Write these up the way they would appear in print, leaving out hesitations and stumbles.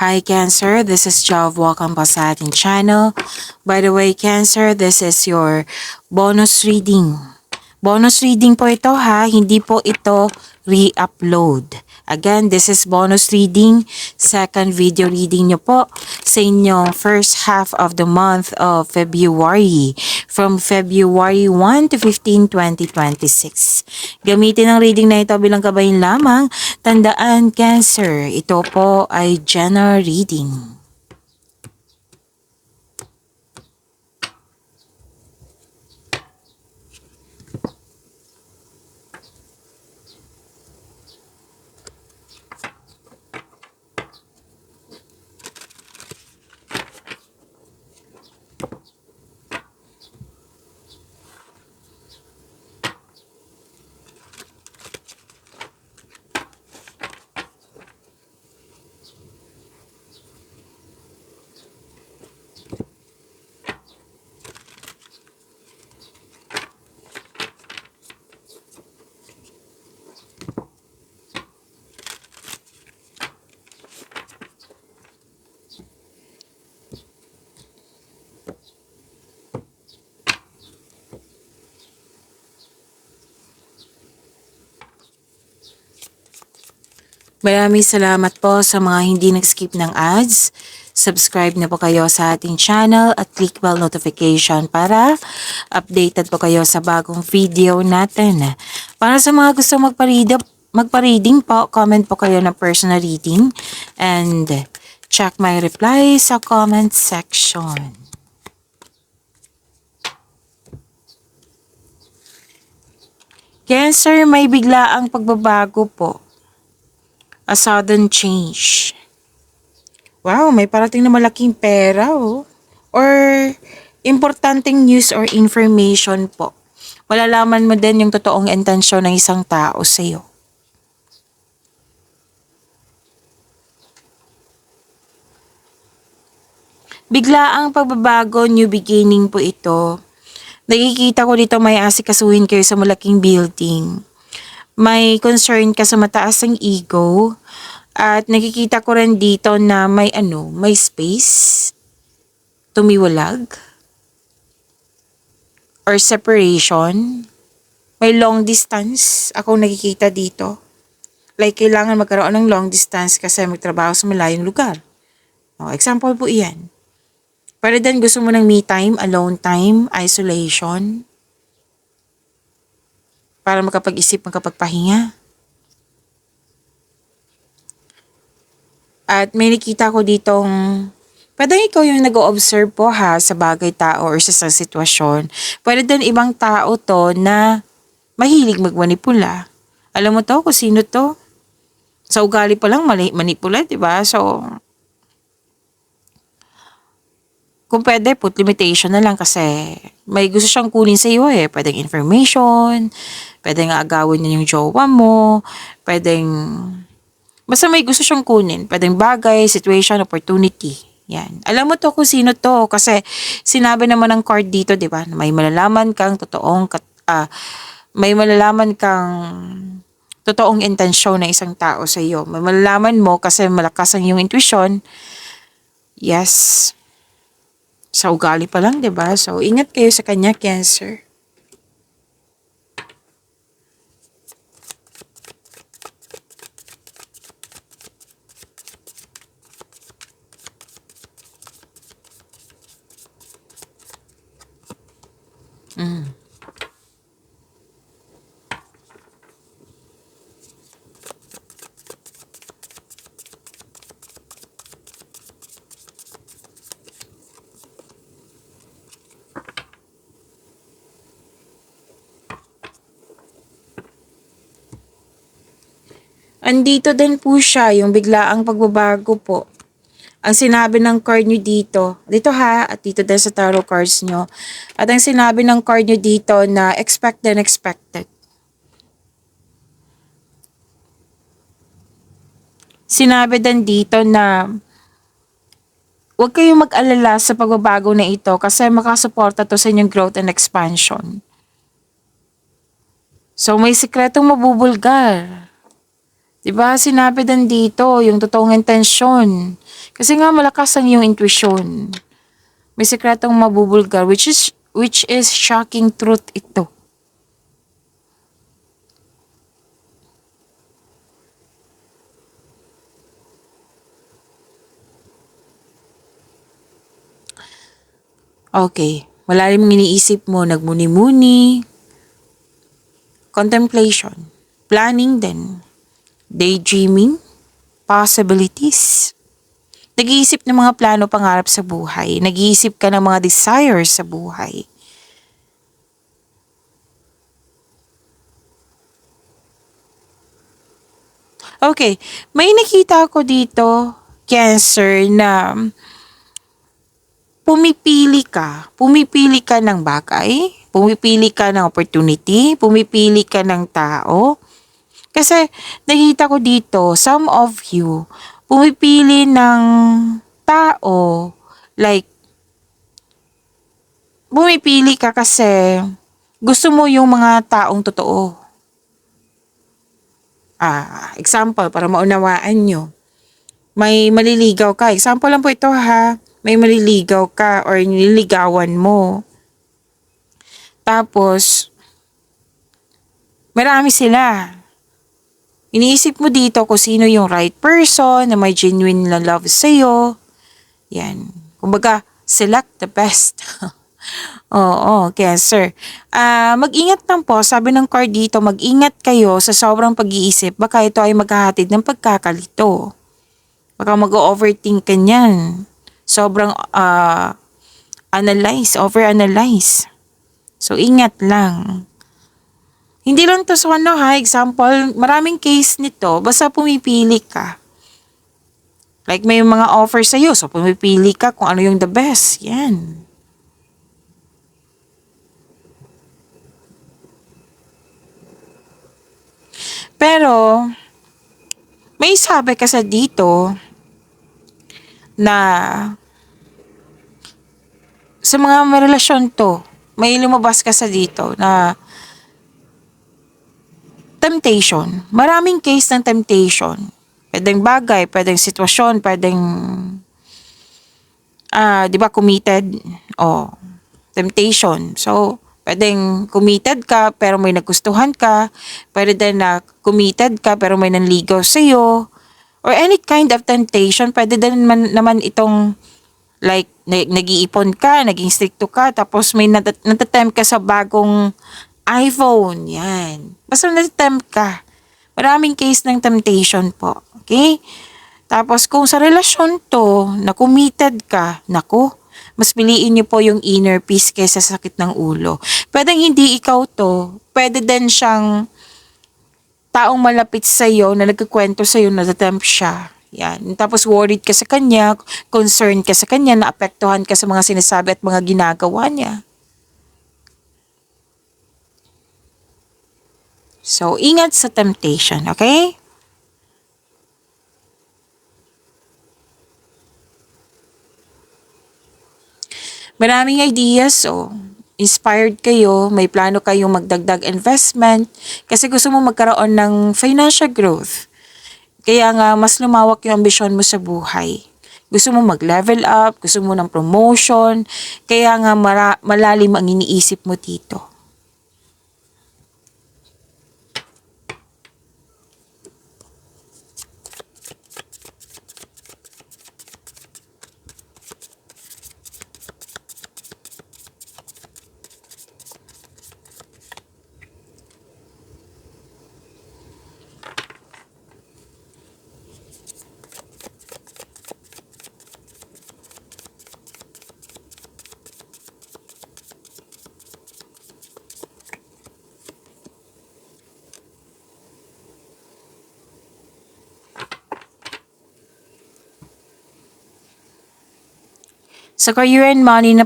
Hi Cancer, this is Jov. Welcome po sa ating channel. By the way Cancer, this is your bonus reading. Bonus reading po ito ha, hindi po ito re-upload. Again, this is bonus reading, second video reading nyo po sa inyong first half of the month of February, from February 1 to 15, 2026. Gamitin ang reading na ito bilang kabayan lamang. Tandaan, Cancer, ito po ay general reading. Maraming salamat po sa mga hindi nag-skip ng ads. Subscribe na po kayo sa ating channel at click bell notification para updated po kayo sa bagong video natin. Para sa mga gusto magpa-reading po, comment po kayo ng personal reading and check my reply sa comment section. Cancer, may biglaang pagbabago po. A sudden change. Wow, may parating na malaking pera oh. Or importanteng news or information po. Malalaman mo din yung totoong intensyon ng isang tao sa iyo. Biglaang pagbabago, new beginning po ito. Nakikita ko dito may asikasuhin kayo sa malaking building. May concern ka sa mataas ng ego at nakikita ko rin dito na may space tumiwalag or separation. May long distance akong nakikita dito. Like kailangan magkaroon ng long distance kasi magtrabaho sa malayong lugar. Example po iyan. Para din gusto mo ng me time, alone time, isolation. Para makapag-isip, makapagpahinga. At may nakita ko ditong, pwede ikaw yung nag-o-observe po ha sa bagay tao or sa sitwasyon. Pwede din ibang tao to na mahilig magmanipula. Alam mo to kung sino to? Sa ugali pa lang manipula, diba? So, kung pwede, put limitation na lang kasi may gusto siyang kunin sa iyo eh. Pwedeng information, pwedeng agawin niya yung jowa mo, pwedeng, basta may gusto siyang kunin. Pwedeng bagay, situation, opportunity. Yan. Alam mo to kung sino to kasi sinabi naman ng card dito, di ba? May malalaman kang totoong intensyon ng isang tao sa iyo. May malalaman mo kasi malakas ang iyong intuition. Yes. Sa ugali pa lang, 'di ba? So, ingat kayo sa kanya, Cancer. Andito din po siya, yung biglaang pagbabago po. Ang sinabi ng card nyo dito ha, at dito din sa tarot cards nyo. At ang sinabi ng card nyo dito na expect and expected. Sinabi din dito na huwag kayong mag-alala sa pagbabago na ito kasi makasuporta to sa inyong growth and expansion. So may sikretong mabubulgar. 'Diba sinabi din dito yung totoong intensyon. Kasi nga malakas ang iyong intuition. May sikretong mabubulgar which is shocking truth ito. Okay, malalim ang iniisip mo, nagmuni-muni, contemplation, planning din, daydreaming, possibilities. Nag-iisip ng mga plano pangarap sa buhay. Nag-iisip ka ng mga desires sa buhay. Okay, may nakita ko dito, Cancer, na pumipili ka ng bagay, pumipili ka ng opportunity, pumipili ka ng tao. Kasi nakita ko dito, some of you, pumipili ng tao, like, pumipili ka kasi gusto mo yung mga taong totoo. Example, para maunawaan nyo. May maliligaw ka. Example lang po ito ha. May maliligaw ka or nililigawan mo. Tapos, marami sila. Iniisip mo dito kung sino yung right person na may genuine na love sa'yo. Yan. Kumbaga, select the best. Oo, Cancer. Mag-ingat lang po. Sabi ng card dito, mag-ingat kayo sa sobrang pag-iisip. Baka ito ay maghahatid ng pagkakalito. Baka mag-overthink ka niyan. Sobrang overanalyze. So, ingat lang. Hindi lang to sa ano ha, example, maraming case nito, basta pumipili ka. Like may mga offer sa'yo, so pumipili ka kung ano yung the best. Yan. Pero, may sabi kasi dito na sa mga may relasyon to, may lumabas kasi dito na temptation. Maraming case ng temptation. Pwedeng bagay, pwedeng sitwasyon, pwedeng, di ba, committed. Temptation. So, pwedeng committed ka pero may nagustuhan ka. Pwede din na committed ka pero may nanligaw sa'yo. Or any kind of temptation. Pwede din naman itong like nag-iipon ka, naging stricto ka, tapos may natatempt ka sa bagong iPhone. Yan. Basta natatempt ka. Maraming case ng temptation po. Okay? Tapos kung sa relasyon to, na committed ka, naku, mas piliin niyo po yung inner peace kaysa sakit ng ulo. Pwedeng hindi ikaw to, pwede din siyang taong malapit sa'yo na nagkikwento sa'yo na natempt siya. Yan. Tapos worried ka sa kanya, concerned ka sa kanya, naapektuhan ka sa mga sinasabi at mga ginagawa niya. So, ingat sa temptation, okay? Maraming ideas, so inspired kayo, may plano kayong magdagdag investment kasi gusto mo magkaroon ng financial growth. Kaya nga, mas lumawak yung ambisyon mo sa buhay. Gusto mo mag-level up, gusto mo ng promotion, kaya nga malalim ang iniisip mo dito. Sa career and money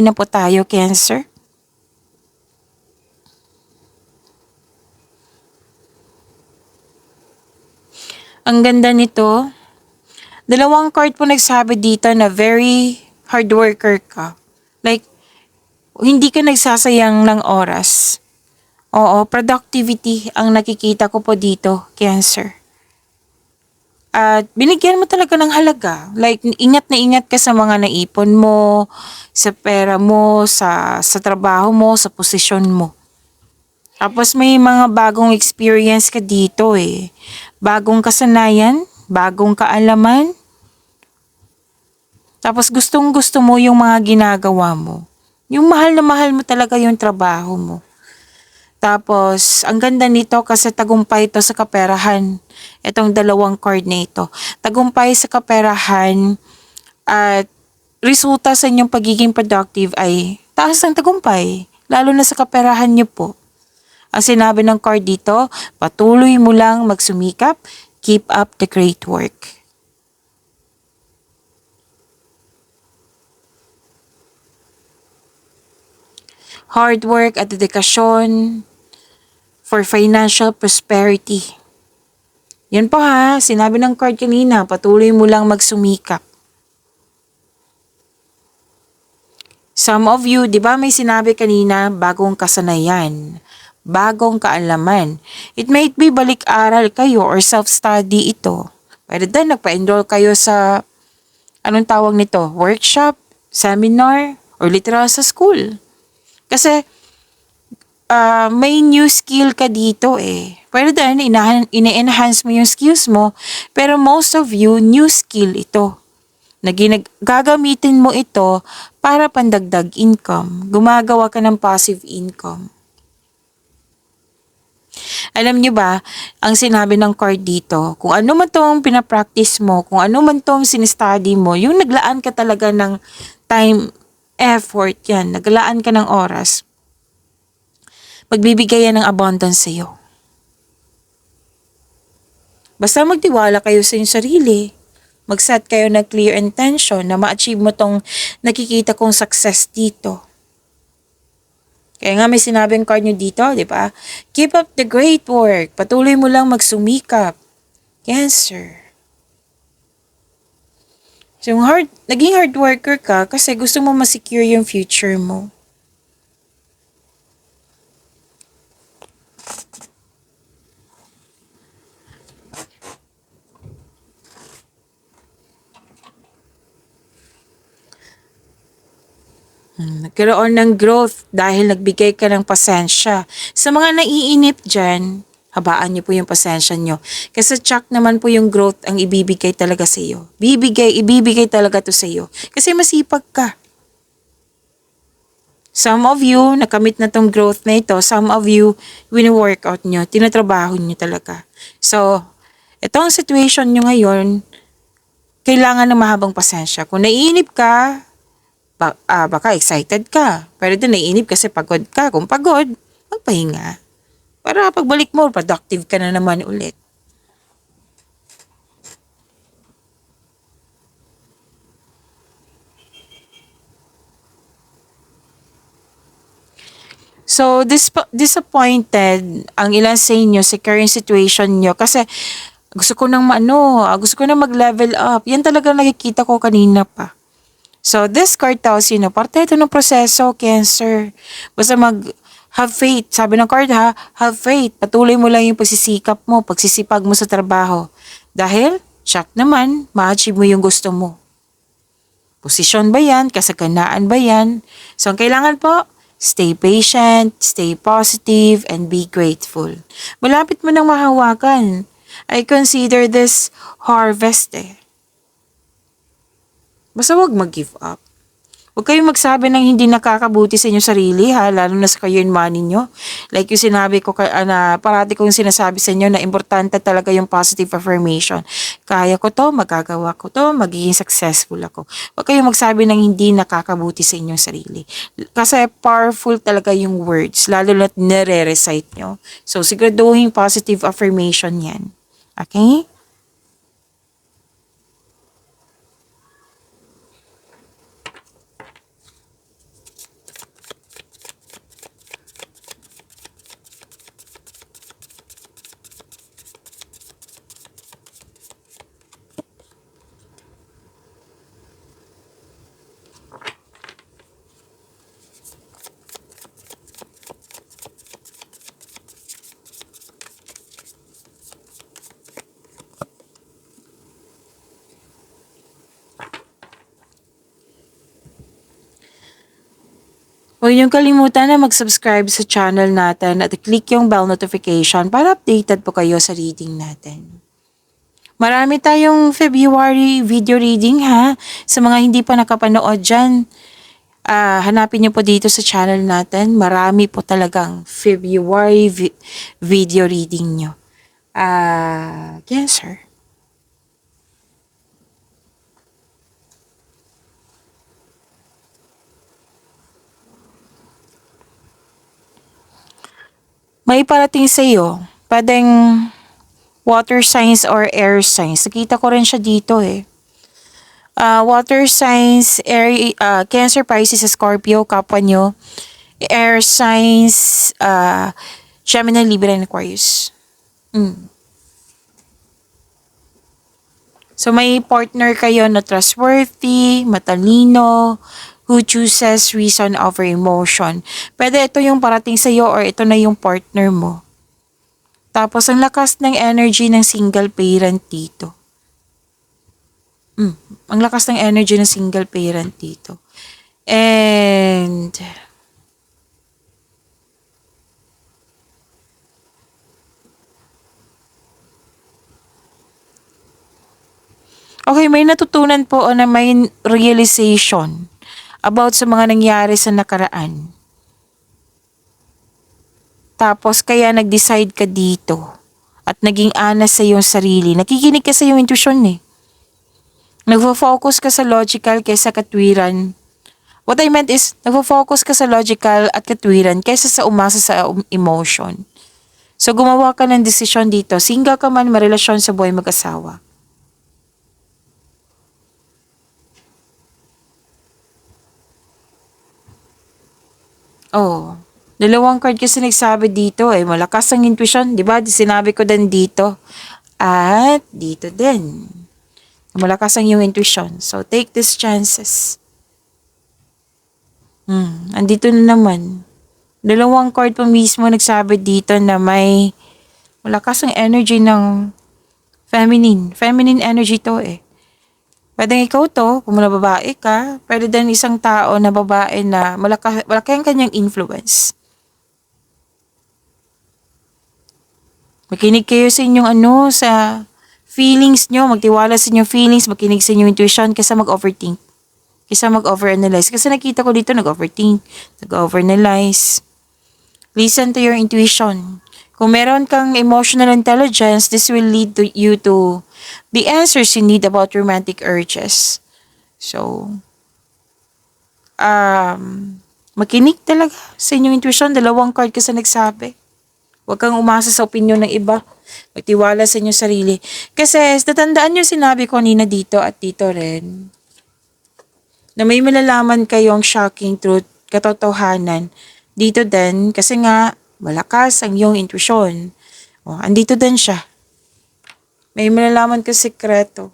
na po tayo, Cancer. Ang ganda nito. Dalawang card po nagsabi dito na very hard worker ka. Like, hindi ka nagsasayang ng oras. Oo, productivity ang nakikita ko po dito, Cancer. At binigyan mo talaga ng halaga. Like, ingat na ingat ka sa mga naipon mo, sa pera mo, sa trabaho mo, sa posisyon mo. Tapos may mga bagong experience ka dito eh. Bagong kasanayan, bagong kaalaman. Tapos gustong gusto mo yung mga ginagawa mo. Yung mahal na mahal mo talaga yung trabaho mo. Tapos, ang ganda nito kasi tagumpay ito sa kaperahan. Itong dalawang card na ito. Tagumpay sa kaperahan at resulta sa inyong pagiging productive ay taas ng tagumpay. Lalo na sa kaperahan niyo po. Ang sinabi ng card dito, patuloy mo lang magsumikap, keep up the great work. Hard work at dedikasyon for financial prosperity. Yan po ha, sinabi ng card kanina, patuloy mo lang magsumikap. Some of you, di ba may sinabi kanina, bagong kasanayan, bagong kaalaman. It might be balik-aral kayo or self-study ito. Pwede din, nagpa-enroll kayo sa, anong tawag nito, workshop, seminar, or literal sa school. Kasi, may new skill ka dito eh. Pwede din, ina-enhance mo yung skills mo, pero most of you, new skill ito na gagamitin mo ito para pandagdag income. Gumagawa ka ng passive income. Alam nyo ba, ang sinabi ng card dito, kung ano man tong pinapractice mo, kung ano man tong sinistudy mo, yung naglaan ka talaga ng time, effort yan, naglaan ka ng oras, magbibigay yan ng abundance sa'yo. Basta magtiwala kayo sa inyong sarili. Mag-set kayo ng clear intention na ma-achieve mo tong nakikita kong success dito. Kaya nga may sinabing card nyo dito, di ba? Keep up the great work. Patuloy mo lang magsumikap. Cancer. So, naging hard worker ka kasi gusto mo ma-secure yung future mo. Nagkaroon ng growth dahil nagbigay ka ng pasensya. Sa mga naiinip dyan, habaan niyo po yung pasensya niyo. Kasi tsak naman po yung growth ang ibibigay talaga sa iyo. Ibibigay talaga to sa iyo. Kasi masipag ka. Some of you, nakamit na tong growth na ito. Some of you, wini-workout nyo. Tinatrabaho nyo talaga. So, itong situation nyo ngayon, kailangan ng mahabang pasensya. Kung naiinip ka, baka excited ka. Pero doon naiinip kasi pagod ka. Kung pagod, magpahinga. Para pagbalik mo, productive ka na naman ulit. So, disappointed ang ilan sa inyo sa current situation nyo kasi gusto ko nang mag-level up. Yan talaga nakikita ko kanina pa. So, this card tells you na parte ito ng proseso, Cancer. Basta have faith. Sabi ng card ha, have faith. Patuloy mo lang yung pagsisikap mo, pagsisipag mo sa trabaho. Dahil, check naman, ma-achieve mo yung gusto mo. Posisyon ba yan? Kasaganaan ba yan? So, ang kailangan po, stay patient, stay positive, and be grateful. Malapit mo nang mahawakan. I consider this harvest eh. Basta wag mag-give up. Huwag kayong magsabi ng hindi nakakabuti sa inyong sarili ha, lalo na sa kayo yung money nyo. Like yung sinabi ko na parati kong sinasabi sa inyo na importante talaga yung positive affirmation. Kaya ko to, magagawa ko to, magiging successful ako. Huwag kayong magsabi ng hindi nakakabuti sa inyong sarili. Kasi powerful talaga yung words, lalo na nire-recite nyo. So siguraduhin positive affirmation yan. Okay? Huwag niyong kalimutan na mag-subscribe sa channel natin at click yung bell notification para updated po kayo sa reading natin. Marami tayong February video reading ha. Sa mga hindi pa nakapanood dyan, hanapin niyo po dito sa channel natin. Marami po talagang February video reading nyo. Cancer. May parating sa iyo. Pwedeng water signs or air signs. Nakita ko rin siya dito eh. Water signs, air, Cancer, Pisces, Scorpio, kapwa nyo. Air signs, Gemini, Libra, and Aquarius. So may partner kayo na trustworthy, matalino, who chooses reason over emotion. Pwede ito yung parating sa'yo or ito na yung partner mo. Tapos ang lakas ng energy ng single parent dito. Ang lakas ng energy ng single parent dito. And okay, may natutunan po na may realization about sa mga nangyari sa nakaraan. Tapos kaya nag-decide ka dito at naging honest sa iyong sarili. Nakikinig ka sa iyong intuition eh. Nagfo-focus ka sa logical kaysa katwiran. What I meant is, nagfo-focus ka sa logical at katwiran kaysa sa umasa sa emotion. So gumawa ka ng desisyon dito. Single ka man, marelasyon sa buhay mag-asawa. Oh, dalawang card kasi nagsabi dito eh. Malakas ang intuition, di ba? Sinabi ko din dito. At dito din. Malakas ang iyong intuition. So, take these chances. Andito na naman. Dalawang card pa mismo nagsabi dito na may malakas ang energy ng feminine. Feminine energy to eh. Pwedeng ikaw to, kung na babae ka, pwede din isang tao na babae na malaki ang kanyang influence. Makinig kayo sa inyong sa feelings nyo, magtiwala sa inyong feelings, makinig sa inyong intuition kaysa mag-overthink. Kaysa mag-overanalyze. Kasi nakita ko dito nag-overthink, nag-overanalyze. Listen to your intuition. Kung meron kang emotional intelligence, this will lead to you to the answers you need about romantic urges. So, makinig talaga sa inyong intuition. Dalawang card kasi nagsabi. Huwag kang umasa sa opinion ng iba. Magtiwala sa inyong sarili. Kasi, tatandaan nyo sinabi ko kanina dito at dito rin, na may malalaman kayong shocking truth, katotohanan, dito din, kasi nga, malakas ang iyong intuition. Andito din siya. May malalaman ka sekreto.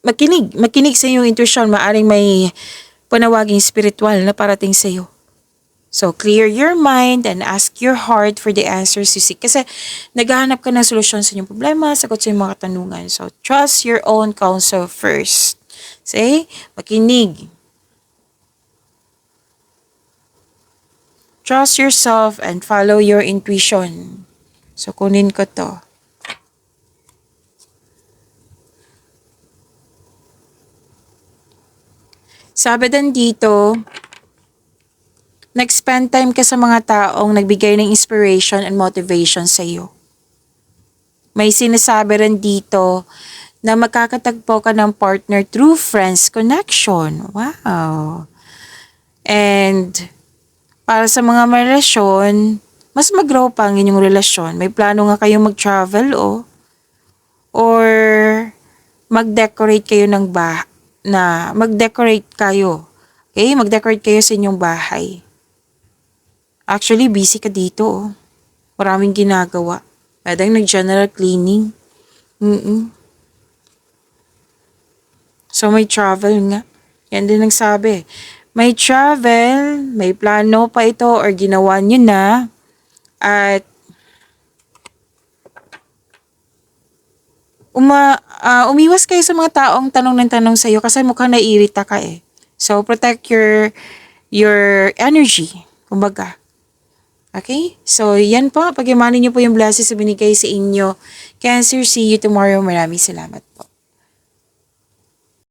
Makinig sa iyong intuition, maaring may panawaging spiritual na parating sa iyo. So, clear your mind and ask your heart for the answers you seek. Kasi, naghahanap ka ng solusyon sa inyong problema, sagot sa iyong mga katanungan. So, trust your own counsel first. Say, makinig. Trust yourself and follow your intuition. So, kunin ko to. Sabi din dito, nag-spend time ka sa mga taong nagbigay ng inspiration and motivation sa iyo. May sinasabi rin dito na makakatagpo ka ng partner through friends connection. Wow! And para sa mga may relasyon, mas mag-grow pa ang inyong relasyon. May plano nga kayong mag-travel or mag-decorate kayo ng mag-decorate kayo. Okay? Mag-decorate kayo sa inyong bahay. Actually, busy ka dito. Maraming ginagawa. Pwedeng nag-general cleaning. So, may travel nga. Yan din nagsabi. May travel, may plano pa ito or ginawa nyo na. At umiwas kayo sa mga taong tanong ng tanong sa'yo kasi mukhang naiirita ka eh. So, protect your energy. Kumbaga. Okay? So, yan po. Pag-imanin niyo po yung blessings na binigay sa inyo. Cancer, see you tomorrow. Maraming salamat po.